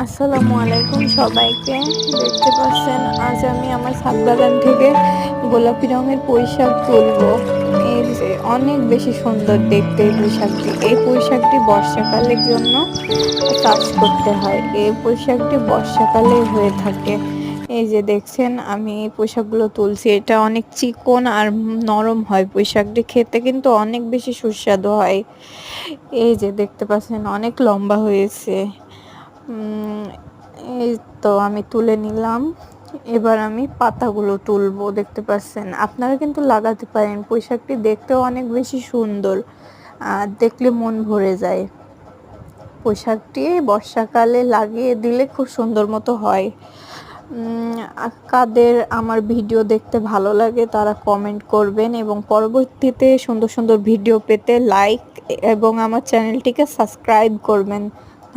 আসসালামু আলাইকুম সবাইকে। দেখতে পাচ্ছেন আজ আমি আমার ছাদ বাগান থেকে গোলাপি রঙের পুঁইশাক তুলবো। এই যে অনেক বেশি সুন্দর দেখতে এই পুঁইশাকটি। এই পুঁইশাকটি বর্ষাকালের জন্য চাষ করতে হয়। এই পুঁইশাকটি বর্ষাকালে হয়ে থাকে। এই যে দেখছেন আমি এই পুঁইশাকগুলো তুলছি। এটা অনেক চিকন আর নরম হয়। পুঁইশাকটি খেতে কিন্তু অনেক বেশি সুস্বাদু হয়। এই যে দেখতে পাচ্ছেন অনেক লম্বা হয়েছে। এই তো আমি তুলে নিলাম। এবার আমি পাতাগুলো তুলবো। দেখতে পাচ্ছেন আপনারা কিন্তু লাগাতে পারেন। পুঁইশাকটি দেখতেও অনেক বেশি সুন্দর, দেখলে মন ভরে যায়। পুঁইশাকটি বর্ষাকালে লাগিয়ে দিলে খুব সুন্দর মতো হয়। কাদের আমার ভিডিও দেখতে ভালো লাগে তারা কমেন্ট করবেন এবং পরবর্তীতে সুন্দর সুন্দর ভিডিও পেতে লাইক এবং আমার চ্যানেলটিকে সাবস্ক্রাইব করবেন।